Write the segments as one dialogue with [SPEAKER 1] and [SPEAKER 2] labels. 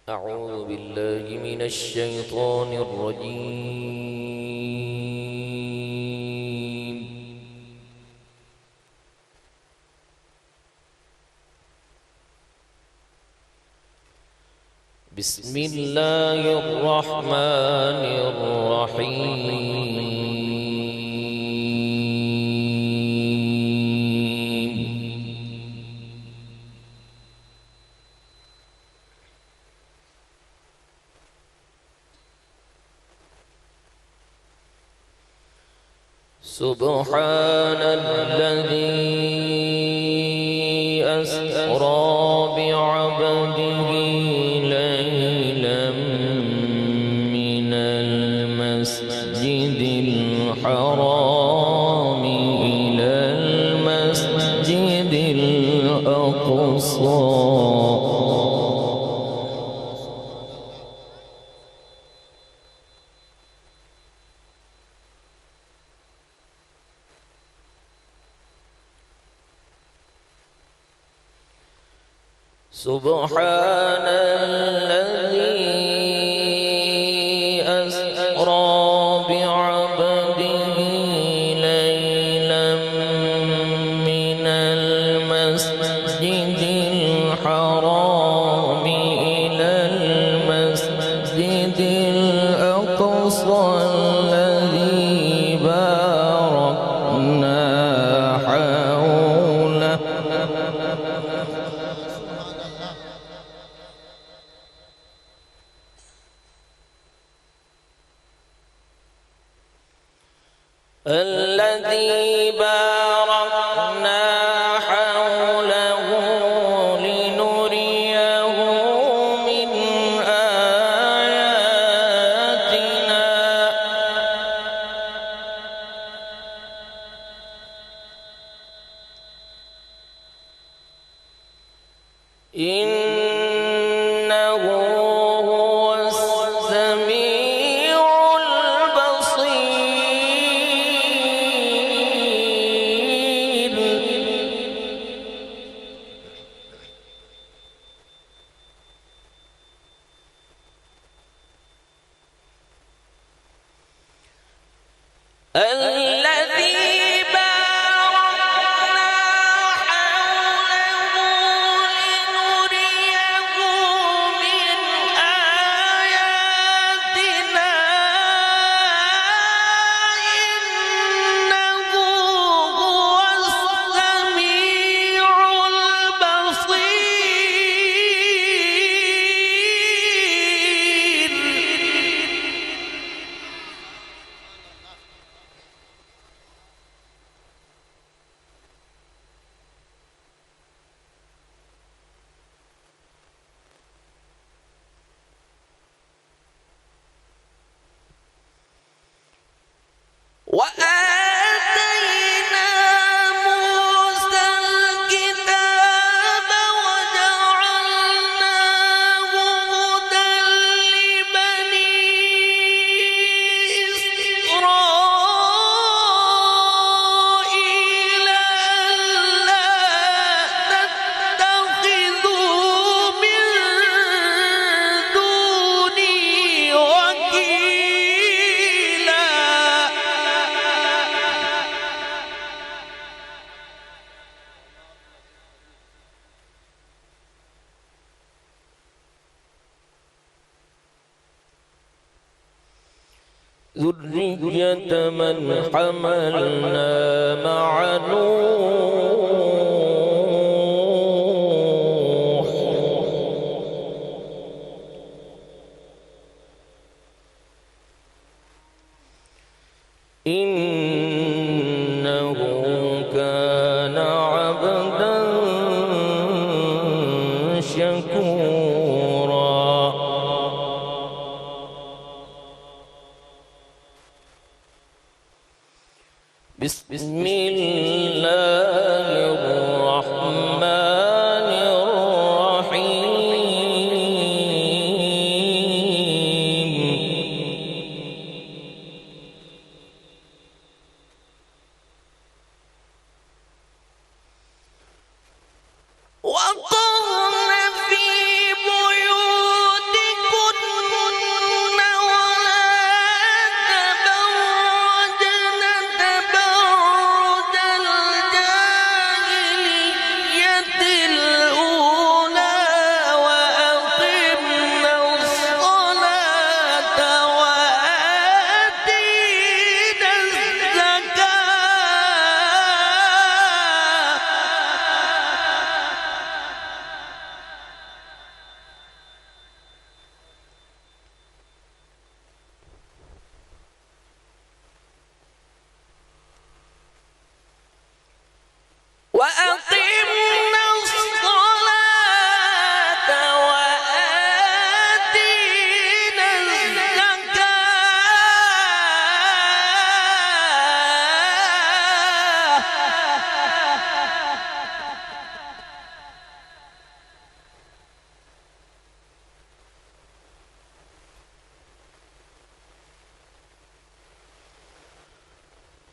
[SPEAKER 1] أعوذ بالله من الشيطان الرجيم. بسم الله الرحمن الرحيم. سبحان الذي أسرى بعبده ليلا من المسجد الحرام إلى المسجد الأقصى سبحان الذي أسرى بعبده ليلا من المسجد الحرام إلى المسجد الأقصى الذي باركنا حوله الذي باركنا حوله لنريه من آياتنا إنه هو السميع البصير. الذي باركنا حوله لنريه من آياتنا إنه هو السميع البصير. وآتينا موسى الكتاب وجعلناه هدى لبني إسرائيل ألا تتخذوا من دوني وكيلا. ذرية من حملنا مع نوح إنه كان عبدا شكورا. بسم الله الرحمن الرحيم.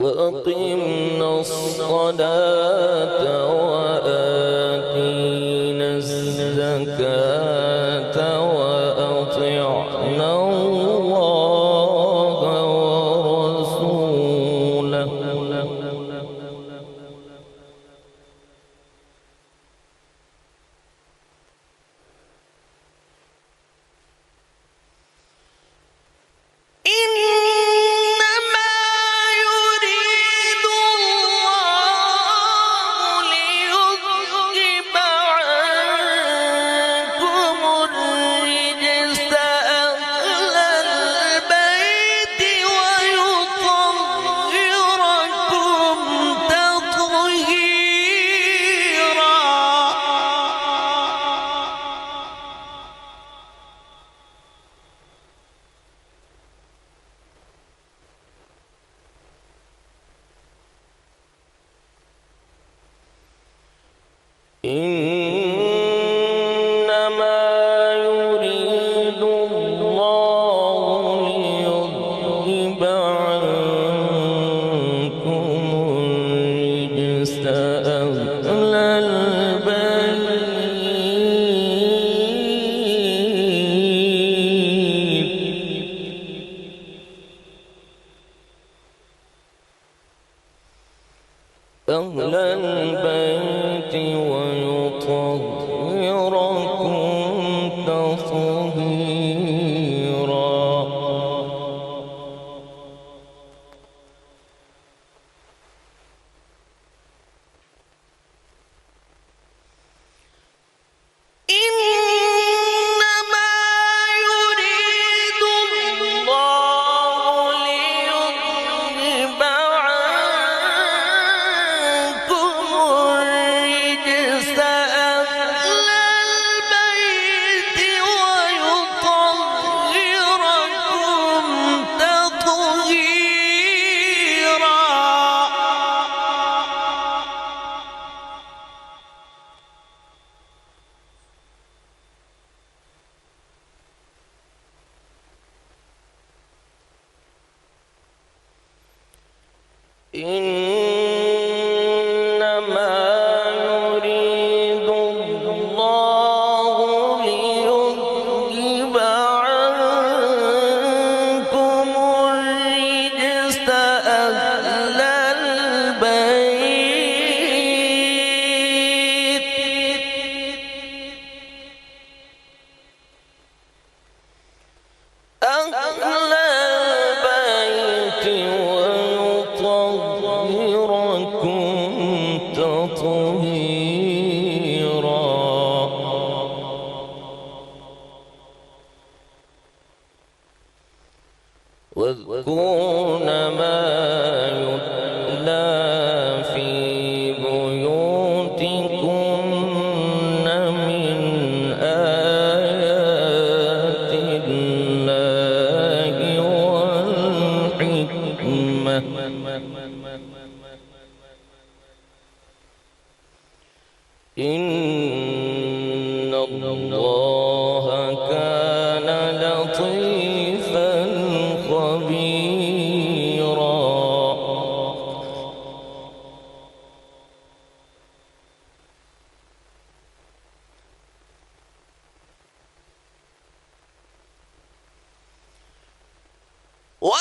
[SPEAKER 1] وأقمنا الصلاة وآتينا الزكاة وأطعنا الله ورسوله إنما يريد الله ليذهب عنكم الرجس أهل البيت ويطهركم تطهيرا إنما يريد الله ليذهب عنكم الرجس أهل البيت ويطهركم تطهيرا واذكرن ما يتلى في بيوتكن من آيات الله والحكمة إن الله كان لطيفا خبيرا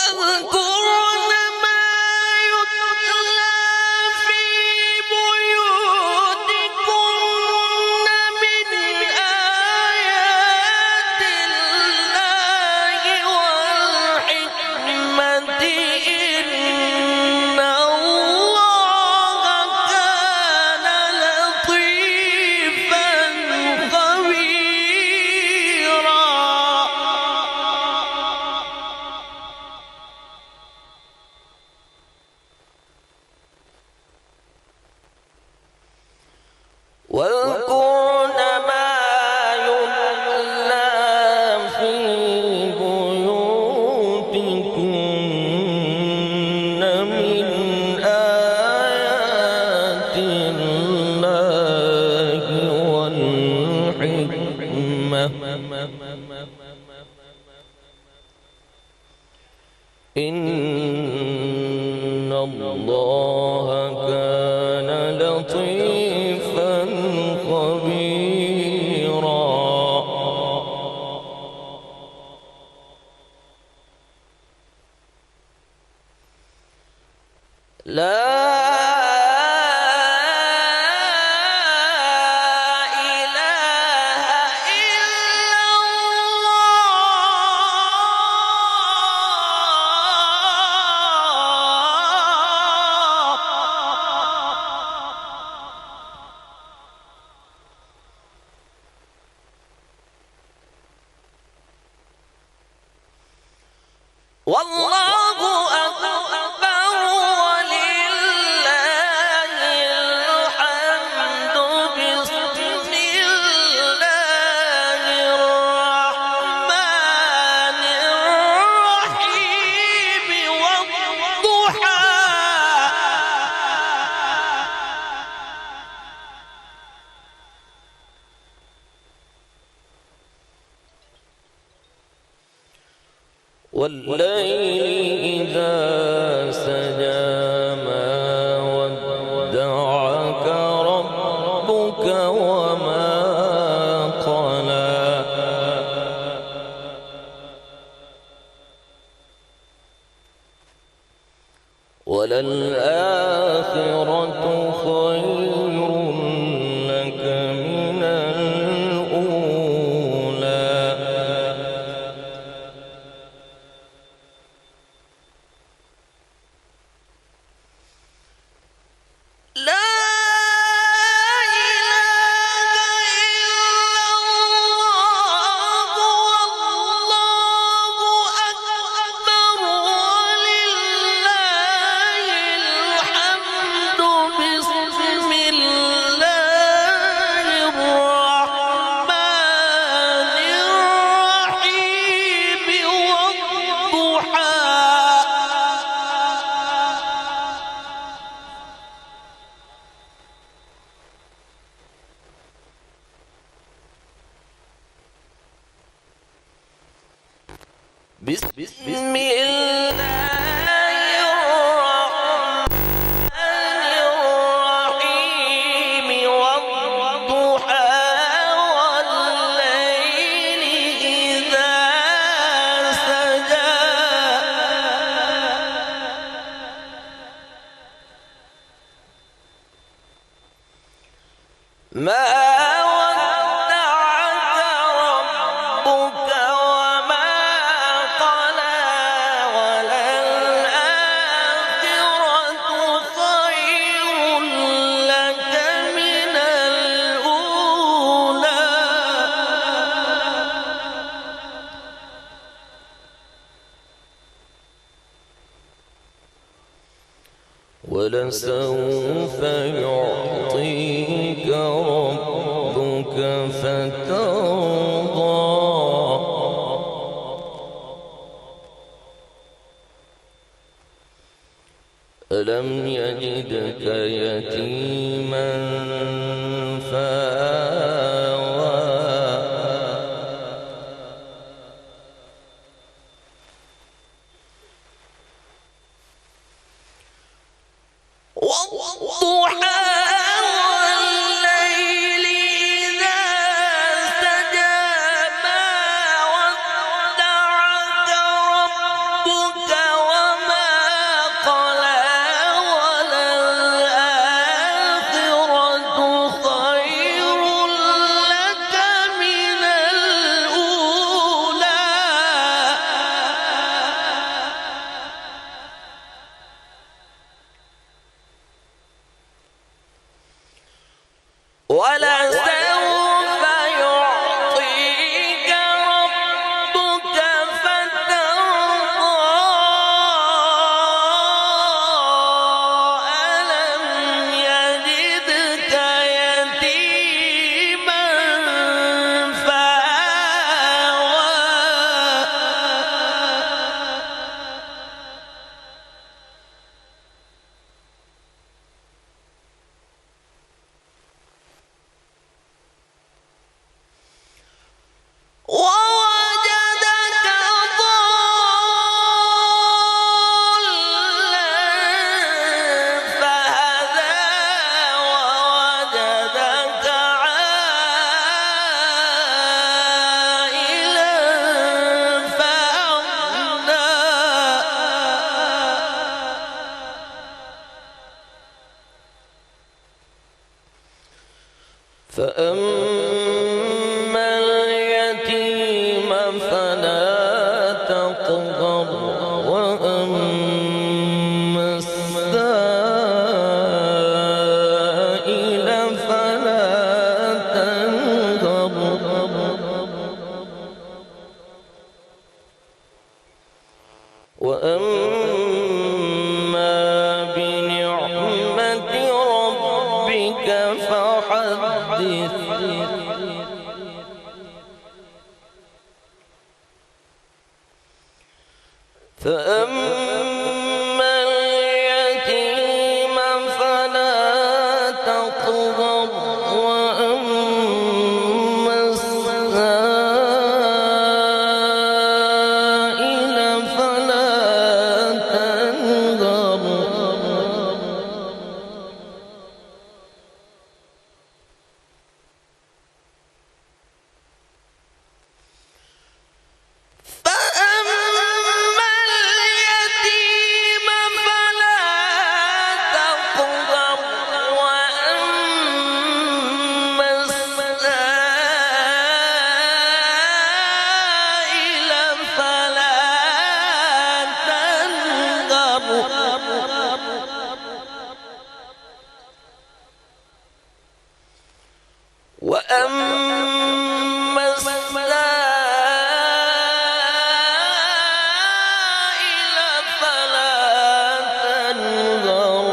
[SPEAKER 1] واذكرن ما يتلى في بيوتكن من آيات الله والحكمة إن الله كان لطيفا خبيرا واذكرن ما يتلى في بيوتكن من آيات الله والحكمة إن الله والله أكبر ولله الحمد بسم الله الرحمن الرحيم والضحى والليل إذا سجى ما ودعك ربك وما قلى وللآخرة خير لك من الأولى لا إله إلا الله والله أكبر ولله الحمد بسم الله الرحمن الرحيم والضحى بسم الله الرحمن الرحيم والضحى والليل إذا سجى ما ودعك ربك وما قلى وللآخرة خير لك من الأولى ولسوف يعطيك ربك فترضى ألم يجدك يتيما فآوى والضحى والليل إذا سجى ما ودعك ربك وما قلى وللآخرة وأما بنعمة ربك فحدث فأما اليتيم فلا تقهر وأما السائل فلا تنهر وأما السائل فلا تنهر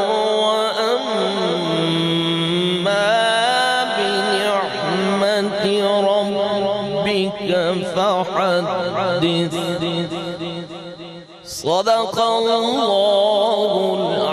[SPEAKER 1] وأما بنعمة ربك فحدث صدق الله العظيم.